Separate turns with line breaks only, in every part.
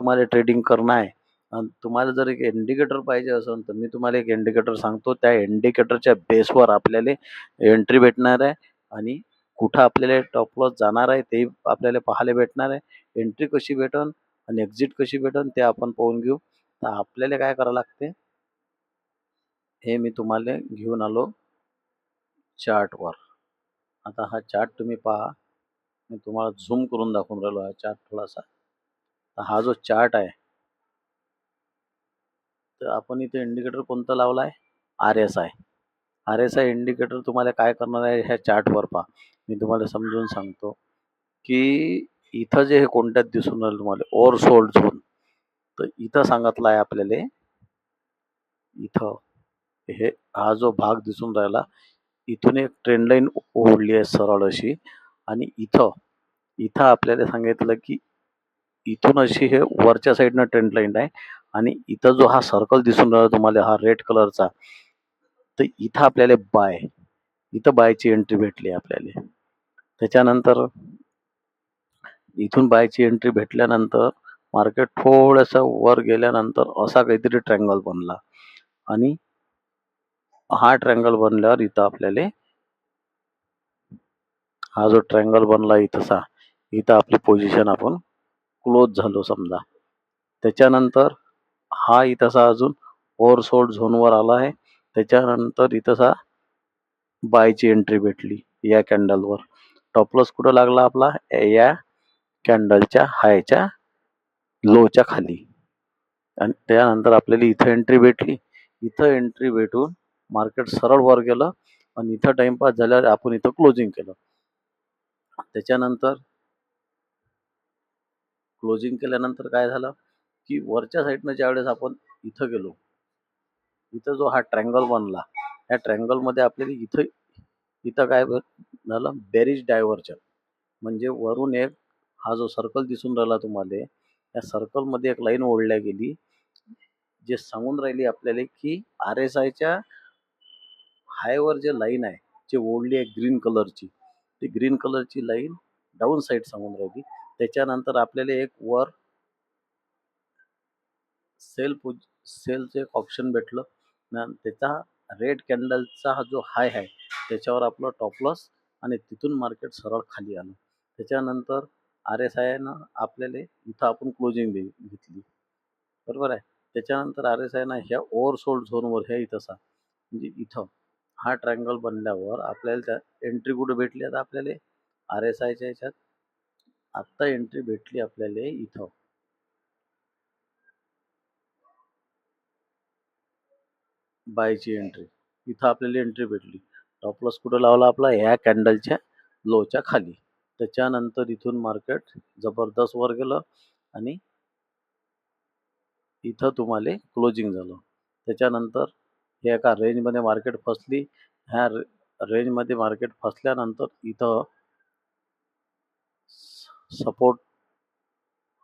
तुम्हाला ट्रेडिंग करणं आहे आणि तुम्हाला जर एक इंडिकेटर पाहिजे असेल तर मी तुम्हाला एक इंडिकेटर सांगतो. त्या इंडिकेटरच्या बेसवर आपल्याला एंट्री भेटणार आहे आणि कुठं आपल्याला टॉप लॉस जाणार आहे ते आपल्याला पाहायला भेटणार आहे. एंट्री कशी भेटन आणि एक्झिट कशी भेटन ते आपण पाहून घेऊ. तर आपल्याला काय करावं लागते हे मी तुम्हाला घेऊन आलो चार्टवर. आता हा चार्ट तुम्ही पहा. मी तुम्हाला झूम करून दाखवून राहिलो हा चार्ट थोडासा. तर हा जो चार्ट आहे तर आपण इथे इंडिकेटर कोणता लावला आहे RSI. RSI इंडिकेटर तुम्हाला काय करणार आहे ह्या चार्टवर पहा. मी तुम्हाला समजून सांगतो की इथं जे हे कोणत्यात दिसून राहिलं तुम्हाला ओव्हरसोल्ड झोन. तर इथं सांगितलं आहे आपल्याला इथं हे हा जो भाग दिसून राहिला इथून एक ट्रेंड लाईन ओढली आहे सरळ अशी आणि इथं आपल्याला सांगितलं की इथून अशी हे वरच्या साईडनं ट्रेंड लाईन आहे आणि इथं जो हा सर्कल दिसून राहिला तुम्हाला हा रेड कलरचा तर इथं आपल्याला इथं बायची एंट्री भेटली आपल्याला. त्याच्यानंतर इथून बायची एंट्री भेटल्यानंतर मार्केट थोडंसं वर गेल्यानंतर असा काहीतरी ट्रँगल बनला आणि हा ट्रँगल बनल्यावर इथं आपल्याला हा जो ट्रँगल बनला इथं आपली पोझिशन आपण क्लोज झालो समजा. त्याच्यानंतर हा इथंसा अजून ओव्हरसोल्ड झोनवर आला आहे. त्याच्यानंतर इथंसा बायची एंट्री भेटली या कॅन्डलवर. टॉप लॉस कुठं लागला आपला या कॅन्डलच्या हायच्या लोच्या खाली आणि त्यानंतर आपल्याला इथं एंट्री भेटली. इथं एंट्री भेटून मार्केट सरळ वर गेलं आणि इथं टाइमपास झाल्यावर आपण इथं क्लोजिंग केलं. त्याच्यानंतर क्लोजिंग केल्यानंतर काय झालं की वरच्या साईडनं ज्यावेळेस आपण इथं गेलो इथं जो हा ट्रँगल बनला या ट्रँगलमध्ये आपल्याला इथं काय झालं बेरिश डायव्हर्जन. म्हणजे वरून एक हा जो सर्कल दिसून राहिला तुम्हाला या सर्कलमध्ये एक लाईन ओढल्या गेली जे सांगून राहिली आपल्याला की RSIच्या हायवर जे लाईन आहे जे ओढली आहे ग्रीन कलरची ती ग्रीन कलरची लाईन डाऊन साईड सांगून राहिली. त्याच्यानंतर आपल्याला एक वर सेलचं एक ऑप्शन भेटलं ना त्याचा रेड कॅन्डलचा हा जो हाय आहे त्याच्यावर आपलं टॉप लॉस आणि तिथून मार्केट सरळ खाली आलं. त्याच्यानंतर RSIनं आपल्याला इथं आपण क्लोजिंग घेतली बरोबर आहे. त्याच्यानंतर RSIनं ह्या ओव्हरसोल्ड झोनवर ह्या इथंसा म्हणजे इथं हा ट्रँगल बनल्यावर आपल्याला त्या एंट्री कुठे भेटली आता आपल्याला RSIच्या ह्याच्यात आत्ता एंट्री भेटली आपल्याला इथं बायची एंट्री. इथं आपल्याला एंट्री भेटली. टॉप लॉस कुठं लावला आपला ह्या कॅन्डलच्या लोच्या खाली. त्याच्यानंतर इथून मार्केट जबरदस्त वर गेलं आणि इथं तुम्हाला क्लोजिंग झालं. त्याच्यानंतर हे एका रेंजमध्ये मार्केट फसली. ह्या रेंजमध्ये मार्केट फसल्यानंतर इथं सपोर्ट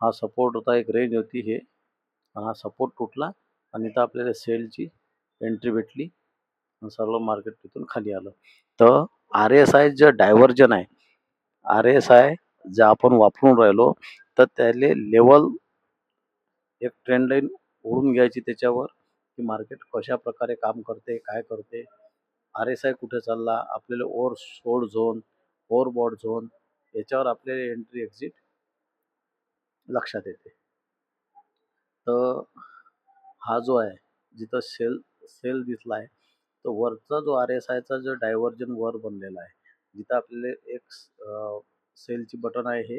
हा सपोर्ट होता एक रेंज होती हे हा सपोर्ट तुटला आणि इथं आपल्याला सेलची एंट्री भेटली सर्व मार्केट तिथून खाली आलं. तर RSI जे डायव्हर्जन आहे RSI जे आपण वापरून राहिलो तर त्याले लेवल एक ट्रेंड लाईन ओढून घ्यायची त्याच्यावर की मार्केट कशा प्रकारे काम करते काय करते RSI कुठे चालला आपल्याला ओव्हरसोल्ड झोन ओव्हरबॉट झोन याच्यावर आपल्याला एंट्री एक्झिट लक्षात येते. तर हा जो आहे जिथं सेल दिसला आहे तो वरचा जो RSIचा जो डायव्हर्जन वर बनलेला आहे जिथं आपल्याला एक सेलची बटन आहे हे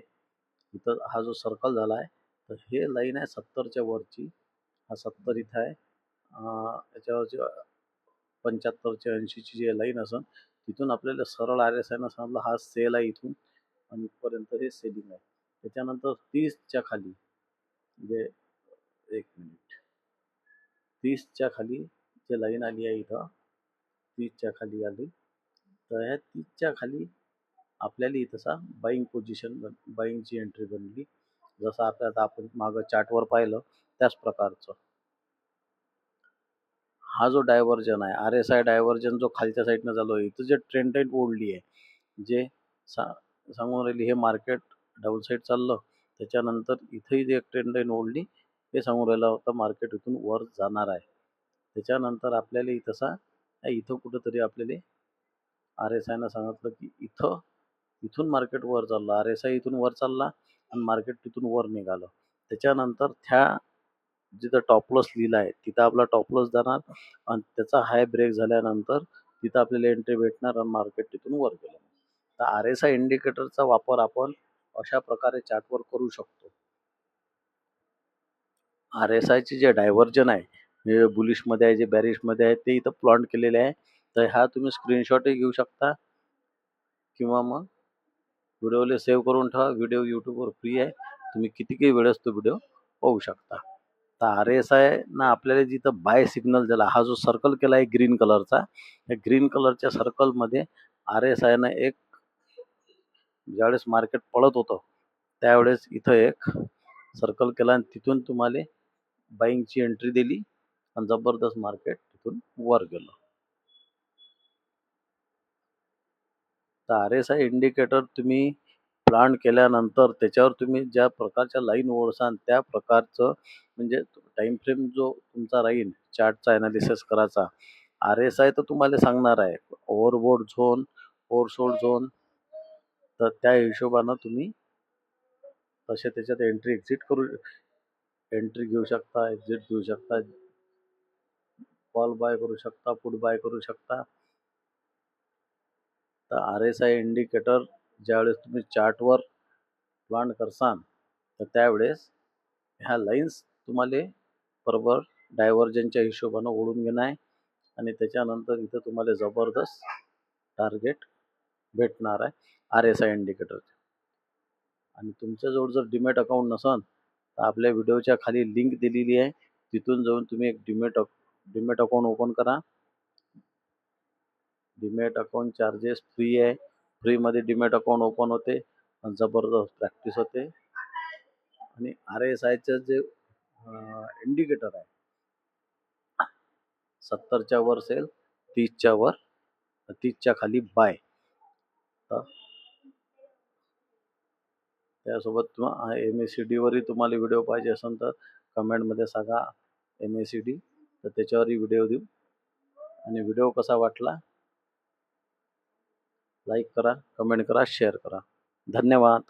इथं हा जो सर्कल झाला आहे तर हे लाईन आहे 70च्या वरची. हा 70 इथं आहे याच्यावरची 75च्या 80ची जी लाईन असेल तिथून आपल्याला सरळ RSIनं सांगितलं हा सेल आहे इथून आणि इथपर्यंत हे सेलिंग आहे. त्याच्यानंतर 30च्या खाली म्हणजे एक मिनिट 30च्या खाली जे लाईन आली आहे इथं 30च्या खाली आली तर ह्या 30च्या खाली आपल्याला इथंसा बाईंगची एंट्री बनली जसं आपल्याला आपण मागं चार्टवर पाहिलं त्याच प्रकारचं. हा जो डायव्हर्जन आहे RSI डायव्हर्जन जो खालच्या साईडनं चालू आहे इथं जे ट्रेंड लाईन ओढली आहे जे सांगून राहिली हे मार्केट डाऊन साईड चाललं त्याच्यानंतर इथंही जे एक ट्रेंड लाईन ओढली हे सांगून राहिला होता मार्केट इथून वर जाणार आहे. त्याच्यानंतर आपल्याला तसा इथं कुठंतरी आपल्याला RSIनं सांगितलं की इथून मार्केट वर चाललं. RSI इथून वर चालला आणि मार्केट तिथून वर निघालं. त्याच्यानंतर जिथं टॉप लॉस लिहिला आहे तिथं आपला टॉप लॉस जाणार आणि त्याचा हाय ब्रेक झाल्यानंतर तिथं आपल्याला एंट्री भेटणार आणि मार्केट तिथून वर गेलं. तर RSI इंडिकेटरचा वापर आपण अशा प्रकारे चार्टवर करू शकतो. RSIचे जे डायव्हर्जन आहे, जे बुलिशमध्ये आहे, जे बॅरिशमध्ये आहे, ते इथं प्लॉट केलेले आहे. तर हा तुम्ही स्क्रीनशॉटही घेऊ शकता किंवा मग व्हिडिओला सेव्ह करून ठेवा. व्हिडिओ यूट्यूबवर फ्री आहे. तुम्ही कितीही वेळेस तो व्हिडिओ पाहू शकता. तर RSI ना आपल्याला जिथं बाय सिग्नल दिला, हा जो सर्कल केला आहे ग्रीन कलरचा, या ग्रीन कलरच्या सर्कलमध्ये RSIनं एक ज्यावेळेस मार्केट पळत होतं त्यावेळेस इथं एक सर्कल केला आणि तिथून तुम्हाला बाईंगची एंट्री दिली आणि जबरदस्त मार्केट तिथून वर गेलं. तर RSI इंडिकेटर तुम्ही प्लांट केल्यानंतर त्याच्यावर तुम्ही ज्या प्रकारच्या लाईन ओढसाल त्या प्रकारचं म्हणजे टाइम फ्रेम जो तुमचा राहील चार्टचा ॲनालिसिस करायचा. RSI तर तुम्हाला सांगणार आहे ओव्हरबोट झोन, ओव्हरसोल्ड झोन, तर त्या हिशोबानं तुम्ही तसे त्याच्यात एंट्री घेऊ शकता, एक्झिट घेऊ शकता, कॉल बाय करू शकता, पुट बाय करू शकता. तर RSI इंडिकेटर ज्यावेळेस तुम्ही चार्टवर प्लॉट करसाल तर त्यावेळेस ह्या लाईन्स तुम्हाला बरोबर डायव्हर्जनच्या हिशोबानं ओढून घेणं आहे आणि त्याच्यानंतर इथं तुम्हाला जबरदस्त टार्गेट भेटणार आहे RSI इंडिकेटर. आणि तुमच्याजवळ जर डीमॅट अकाउंट नसेल तर आपल्या व्हिडिओच्या खाली लिंक दिलेली आहे, तिथून जाऊन तुम्ही एक डीमॅट अकाउंट ओपन करा. डीमॅट अकाउंट चार्जेस फ्री आहे. फ्रीमध्ये डीमॅट अकाउंट ओपन होते आणि जबरदस्त प्रॅक्टिस होते. आणि RSIचं जे इंडिकेटर आहे 70च्या वर सेल, 30च्या वर, 30च्या खाली बाय. त्यासोबत MACD वरही तुम्हाला व्हिडिओ पाहिजे असेल तर कमेंटमध्ये सांगा MACD, तर त्याच्यावरही व्हिडिओ देऊ. आणि व्हिडिओ कसा वाटला लाईक करा, कमेंट करा, शेअर करा. धन्यवाद.